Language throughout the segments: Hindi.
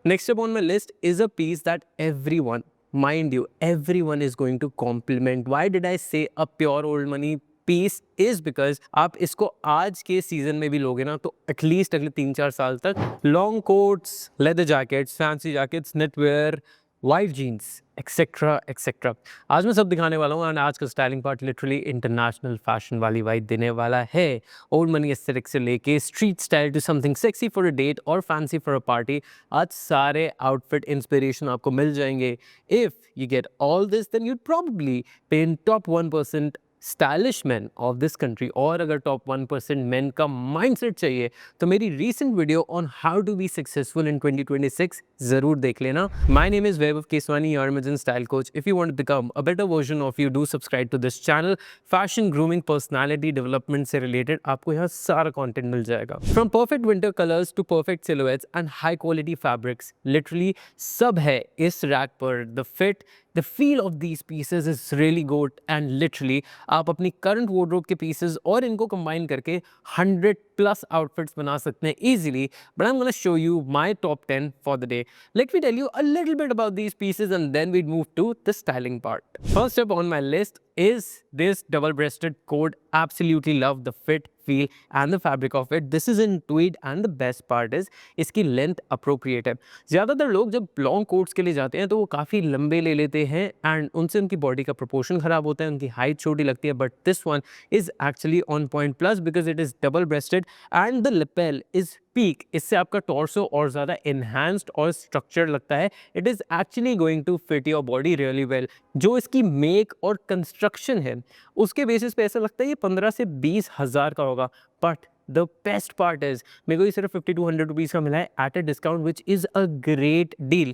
Next up on my list is a piece that everyone, mind you, everyone is going to compliment. Why did I say a pure old money piece is because आप इसको आज के सीजन में भी लोगे ना तो एटलीस्ट अगले 3-4 साल तक long coats, leather jackets, fancy jackets, knitwear, wide jeans etcetera etcetera आज मैं सब दिखाने वाला हूँ। एंड आज का styling part literally international fashion वाली वाइब देने वाला है। ओल्ड मनी एस्थेटिक से लेके street style to something sexy for a date और फैंसी फॉर अ पार्टी, आज सारे आउटफिट इंस्पिरेशन आपको मिल जाएंगे। If you get all this then you'd probably pay in top 1% stylish man of this country. और अगर टॉप 1% मैन का माइंडसेट चाहिए तो मेरी recent video on how to be successful in 2026 जरूर देख लेना। My name is Vaibhav Keswani, your image and style coach. If you want to become a better version of you, do subscribe to this channel. Fashion, grooming, personality development से रिलेटेड आपको यहाँ सारा कंटेंट मिल जाएगा। From perfect winter colours to perfect silhouettes and high quality fabrics, literally सब है इस रैक पर। The fit, the feel of these pieces is really good and literally आप अपनी current wardrobe के pieces और इनको combine करके 100+ outfits बना सकते हैं easily. But I'm gonna show you my top 10 for the day. Let me tell you a little bit about these pieces and then we move to the styling part. First up on my list is this double-breasted coat. Absolutely love the fit, feel and the fabric of it. This is in tweed and the best part is इसकी length appropriate है। ज़्यादातर लोग जब लॉन्ग कोट्स के लिए जाते हैं तो वो काफ़ी लंबे ले लेते हैं एंड उनसे उनकी बॉडी का प्रोपोर्शन ख़राब होता है, उनकी हाइट छोटी लगती है। But this one is actually on point plus because it is double rested and the lapel is peak. इससे आपका टॉर्सो और ज़्यादा इन्हांस्ड और स्ट्रक्चर्ड लगता है। It is actually going to fit your body really well. जो इसकी मेक और कंस्ट्रक्शन है उसके बेसिस पे ऐसा लगता है ये 15 से 20 हज़ार का होगा। But the best part is मेरे को ये सिर्फ 50 to 100 रुपीज़ का मिला है at a discount which is a great deal.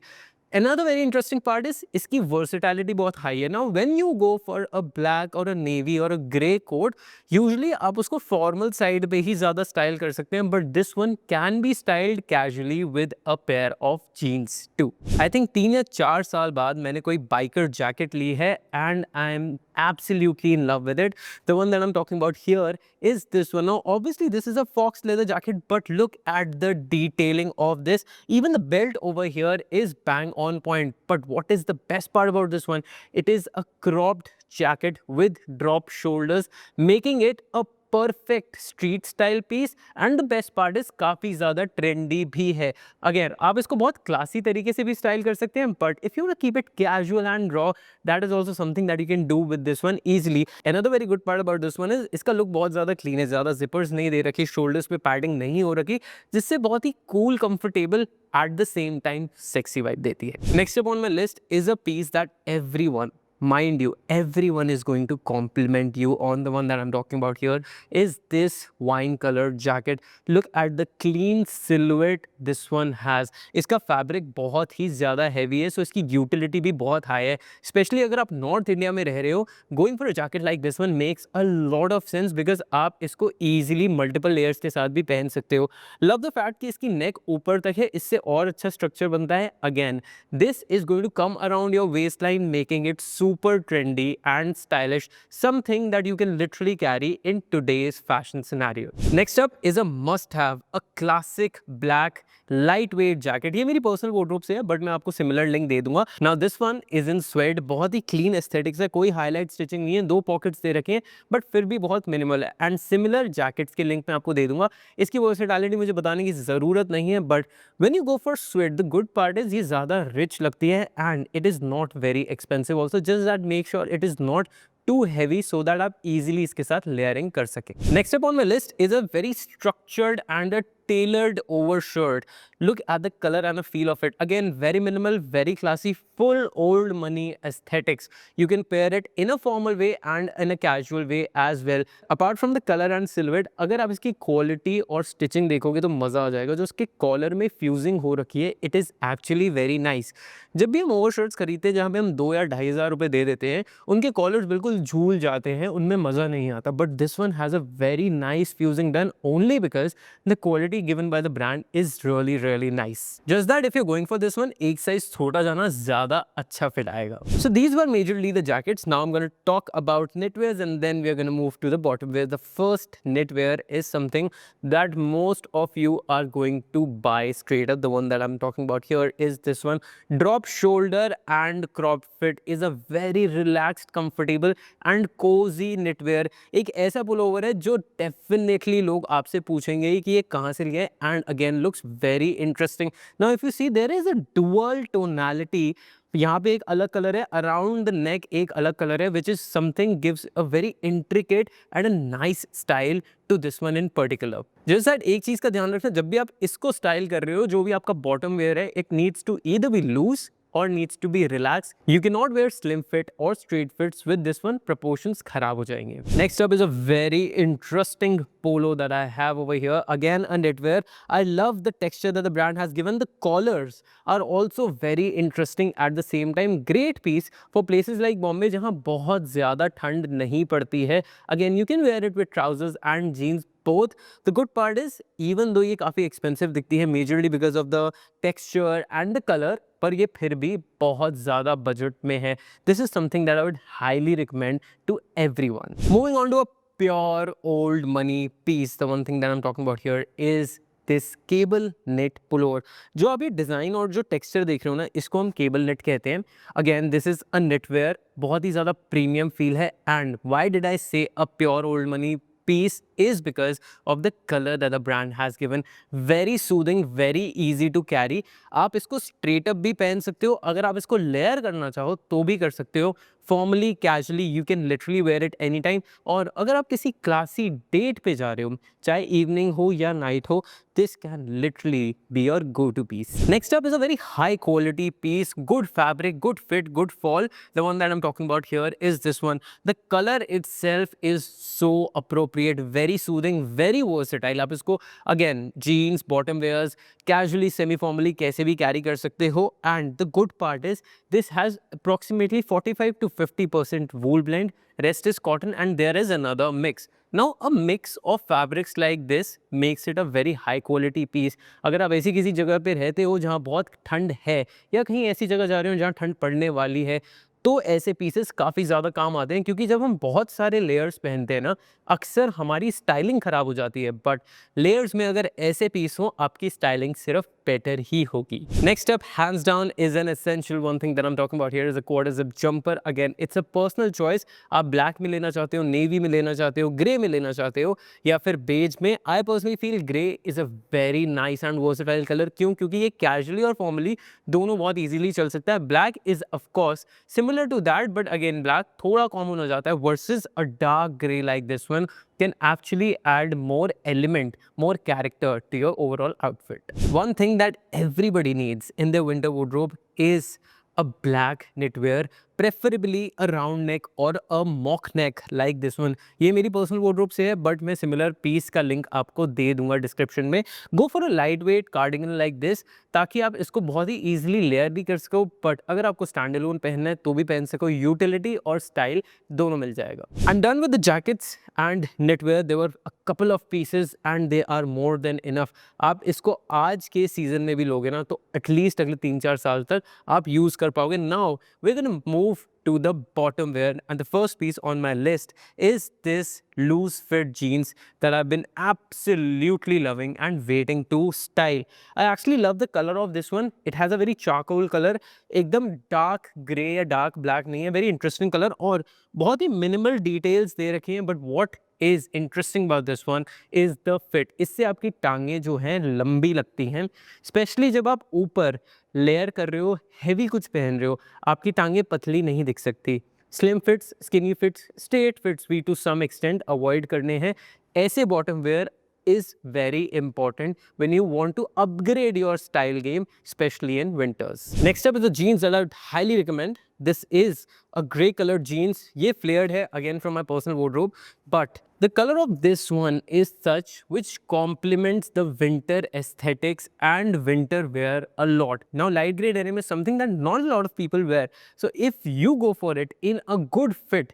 Another very interesting part is इसकी versatility बहुत high है। Now when you go for a black or a navy or a grey coat, usually आप उसको formal side पे ही ज़्यादा style कर सकते हैं, but this one can be styled casually with a pair of jeans too. I think 3 या 4 साल बाद मैंने कोई biker jacket ली है and I'm absolutely in love with it. The one that I'm talking about here is this one. Now obviously this is a fox leather jacket, but look at the detailing of this. Even the belt over here is bang on point. But what is the best part about this one? It is a cropped jacket with drop shoulders, making it a perfect street style piece and the best part is काफ़ी ज़्यादा ट्रेंडी भी है। अगेन आप इसको बहुत क्लासी तरीके से भी स्टाइल कर सकते हैं, but if you want to keep it casual and raw, that is also something that you can do with this one easily. Another very good part about this one is इसका लुक बहुत ज़्यादा क्लीन है, ज़्यादा जिपर्स नहीं दे रखी, शोल्डर्स पे पैडिंग नहीं हो रखी, जिससे बहुत ही cool, comfortable at the same time sexy vibe देती है। Next up on my list is a piece that everyone, mind you, everyone is going to compliment you on. The one that I'm talking about here is this wine colored jacket. Look at the clean silhouette this one has. इसका फैब्रिक बहुत ही ज़्यादा हैवी है, सो इसकी यूटिलिटी भी बहुत हाई है। स्पेशली अगर आप नॉर्थ इंडिया में रह रहे हो, going for a jacket like this one makes a lot of sense because आप इसको ईजिली मल्टीपल लेयर्स के साथ भी पहन सकते हो। लव द फैक्ट कि इसकी नेक ऊपर तक है, इससे और अच्छा स्ट्रक्चर बनता है। Again this is going to come around your waistline, making it super trendy and stylish, something that you can literally carry in today's fashion scenario. Next up is a must have, a classic black lightweight jacket. ये मेरी पर्सनल वार्डरोब से है, बट मैं आपको सिमिलर लिंक दे दूंगा। Now this one is in suede, बहुत ही क्लीन एस्थेटिक्स है, कोई हाईलाइट स्टिचिंग नहीं है, 2 पॉकेट्स दे रखे हैं, बट फिर भी बहुत मिनिमल है। एंड सिमिलर जैकेट्स के लिंक मैं आपको दे दूंगा। इसकी वर्सेटिलिटी मुझे बताने की ज़रूरत नहीं है, but when you go for suede, the good part is ये ज़्यादा रिच लगती है and it is not very expensive also. Just that make sure it is not too heavy so that आप easily इसके साथ layering कर सकें। Next up on my list is a very structured and a tailored over shirt. Look at the color and the feel of it. Again, very minimal, very classy, full old money aesthetics. You can pair it in a formal way and in a casual way as well. Apart from the color and silhouette, अगर आप इसकी quality और stitching देखोगे तो मज़ा आ जाएगा। जो उसके कॉलर में फ्यूजिंग हो रखी है, it is actually very nice. जब भी हम ओवर शर्ट्स खरीदते हैं जहाँ पे हम 2 या 2,500 रुपये दे देते हैं, उनके कॉलर्स बिल्कुल झूल जाते हैं, उनमें मज़ा नहीं आता। But this one has a very nice fusing done only because the quality given by the brand is really nice. Just that if you're going for this one, एक size छोटा जाना ज़्यादा अच्छा fit आएगा. So these were majorly the jackets. Now I'm going to talk about knitwears and then we're going to move to the bottom wear. The first knitwear is something that most of you are going to buy straight up. The one that I'm talking about here is this one. Drop shoulder and crop fit is a very relaxed, comfortable and cozy knitwear. एक ऐसा पुलोवर है जो डेफिनेटली लोग आपसे पूछेंगे कि ये कहाँ से लिया है, and again looks very interesting. Now if you see there is a dual tonality. यहाँ पे एक अलग कलर है, अराउंड द नेक एक अलग कलर है, which is something gives a very intricate and a nice style to this one in particular. जैसे एक चीज का ध्यान रखना, जब भी आप इसको स्टाइल कर रहे हो, जो भी आपका बॉटम वेयर है, it needs to either be loose or needs to be relaxed. You cannot wear slim fit or straight fits with this one. Proportions खराब हो जाएंगे. Next up is a very interesting polo that I have over here. Again a knitwear. I love the texture that the brand has given. The collars are also very interesting at the same time. Great piece for places like Bombay जहाँ बहुत ज़्यादा ठंड नहीं पड़ती है. Again you can wear it with trousers and jeans both. The good part is even though ये काफ़ी expensive दिखती है majorly because of the texture and the color, पर ये फिर भी बहुत ज़्यादा बजट में है. This is something that I would highly recommend to everyone. Moving on to a pure old money piece. The one thing that I'm talking about here is this cable knit pullover. जो आप ये डिज़ाइन और जो टेक्सचर देख रहे हो ना, इसको हम केबल नेट कहते हैं. Again this is a Netware. बहुत ही ज़्यादा प्रीमियम फील है. एंड वाई डिड आई से a pure old money piece is because of the color that the brand has given. Very soothing, very easy to carry. आप इसको straight up भी पहन सकते हो, अगर आप इसको layer करना चाहो तो भी कर सकते हो. Formally, casually, you can literally wear it anytime. और अगर आप किसी classy date पे जा रहे हो, चाहे evening हो या night हो, this can literally be your go-to piece. Next up is a very high quality piece, good fabric, good fit, good fall. The one that I'm talking about here is this one. The color itself is so appropriate, very soothing, very versatile. आप इसको again jeans, bottom wears, casually, semi-formally कैसे भी carry कर सकते हो. And the good part is this has approximately 45 to 50% wool blend, rest is cotton, and there is another mix. Now a mix of fabrics like this makes it a very high quality piece. अगर आप ऐसी किसी जगह पे रहते हो जहाँ बहुत ठंड है या कहीं ऐसी जगह जा रहे हो जहाँ ठंड पड़ने वाली है, तो ऐसे पीसेस काफ़ी ज़्यादा काम आते हैं, क्योंकि जब हम बहुत सारे लेयर्स पहनते हैं ना, अक्सर हमारी स्टाइलिंग ख़राब हो जाती है. बट लेयर्स में अगर ऐसे पीस हो, आपकी स्टाइलिंग सिर्फ बेटर ही होगी. Next up, hands down is an essential one thing that I am talking about here is a quarter zip jumper. Again it's a personal choice. आप ब्लैक में लेना चाहते हो, नेवी में लेना चाहते हो, ग्रे में लेना चाहते हो या फिर बेज में. I personally feel grey is a very nice and versatile colour. क्यों? क्योंकि ये कैजुअली और फॉर्मली दोनों बहुत ईजिली चल सकता है. Black is of course similar to that, but again black थोड़ा common हो जाता है versus a dark grey like this one can actually add more element, more character to your overall outfit. One thing that everybody needs in their winter wardrobe is a black knitwear, preferably a round neck or a mock neck like this one. ये मेरी पर्सनल वार्डरोब से है, बट मैं सिमिलर पीस का लिंक आपको दे दूंगा डिस्क्रिप्शन में. Go for a light weight cardigan like this, ताकि आप इसको बहुत ही ईजिली लेयर भी कर सको, बट अगर आपको स्टैंड अलोन पहनना है तो भी पहन सको. यूटिलिटी और स्टाइल दोनों मिल जाएगा. I am done with the jackets and knitwear. There were a couple of pieces and they are more than enough. आप इसको आज के सीजन में भी लोगे ना, तो एटलीस्ट अगले 3-4 साल तक आप यूज कर पाओगे. Now we're gonna move to the bottom wear, and the first piece on my list is this loose fit jeans that I've been absolutely loving and waiting to style. I actually love the color of this one. It has a very charcoal color, एकदम dark grey या dark black नहीं है, very interesting color और बहुत ही minimal details दे रखे हैं. But what is interesting about this one is the fit. इससे आपकी टांगें जो हैं लंबी लगती हैं, स्पेशली जब आप ऊपर लेयर कर रहे हो, हैवी कुछ पहन रहे हो, आपकी टांगें पतली नहीं दिख सकती. Slim fits, skinny fits, straight fits भी टू सम एक्सटेंट अवॉइड करने हैं. ऐसे bottom wear is very important when you want to upgrade your style game, especially in winters. Next up is the jeans that I would highly recommend. This is a grey colored jeans. ये flared है, again from my personal wardrobe, but the color of this one is such which complements the winter aesthetics and winter wear a lot. Now light grey denim is something that not a lot of people wear. So if you go for it in a good fit,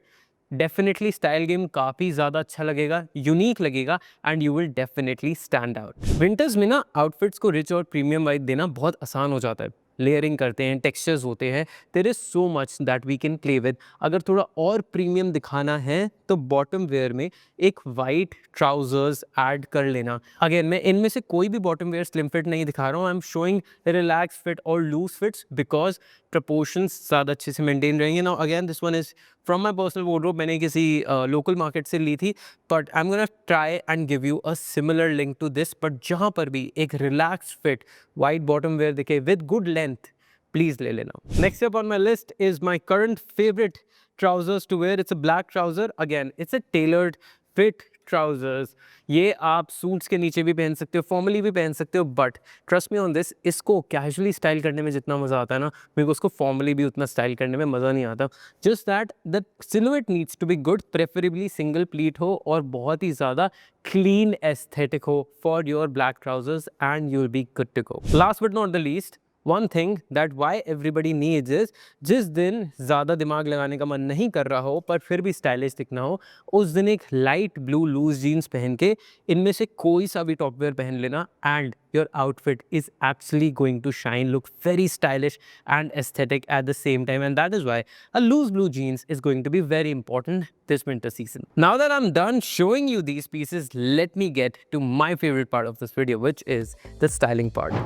definitely style game काफ़ी ज़्यादा अच्छा लगेगा, यूनिक लगेगा and you will definitely stand out. Winters में ना आउटफिट्स को रिच और प्रीमियम वाइब देना बहुत आसान हो जाता है। लेयरिंग करते हैं, टेक्सचर्स होते हैं, there is so much that we can play with. अगर थोड़ा और प्रीमियम दिखाना है तो बॉटम वेयर में एक वाइट ट्राउजर्स ऐड कर लेना। अगेन मैं इनमें से कोई भी बॉटम वेयर स्लिम फिट नहीं दिखा रहा हूँ, I am showing relax fit और लूज फिट्स बिकॉज प्रपोर्शंस ज़्यादा अच्छे से मेंटेन रहेंगे। Now again this one is from my personal wardrobe, मैंने किसी लोकल मार्केट से ली थी, but I am gonna try and give you a similar link to this. But जहाँ पर भी एक relax fit white bottom wear दिखे विद गुड लेंथ, प्लीज ले लेना। Next up on my list is my current favourite trousers to wear. It's a black trouser. Again, it's a tailored fit trousers. ये आप सूट्स के नीचे भी पहन सकते हो, फॉर्मली भी पहन सकते हो, but trust me on this, इसको कैजुअली स्टाइल करने में जितना मज़ा आता है ना, मेरे को उसको फॉर्मली भी उतना स्टाइल करने में मज़ा नहीं आता। Just that the silhouette needs to be good, preferably single pleat हो और बहुत ही ज़्यादा क्लीन एस्थेटिक हो for your black trousers and you will be good to go. Last but not the least, one thing that why everybody needs is, जिस दिन ज़्यादा दिमाग लगाने का मन नहीं कर रहा हो पर फिर भी स्टाइलिश दिखना हो, उस दिन एक लाइट ब्लू लूज जीन्स पहन के इनमें से कोई सा भी टॉप वेयर पहन लेना and your outfit is actually going to shine, look very stylish and aesthetic at the same time, and that is why a loose blue jeans is going to be very important this winter season. Now that I'm done showing you these pieces, let me get to my favorite part of this video, which is the styling part.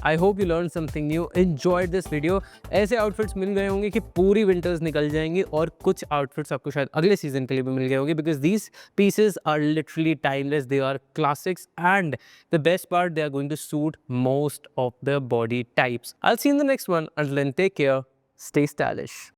I hope you learn something new, enjoyed this video. ऐसे आउटफिट्स मिल गए होंगे कि पूरी विंटर्स निकल जाएंगी और कुछ आउटफिट्स आपको शायद अगले सीजन के लिए भी मिल गए होंगे, because these pieces are literally timeless, they are classics and the best part, they are going to suit most of the body types. I will see in the next one, until then take care, stay stylish.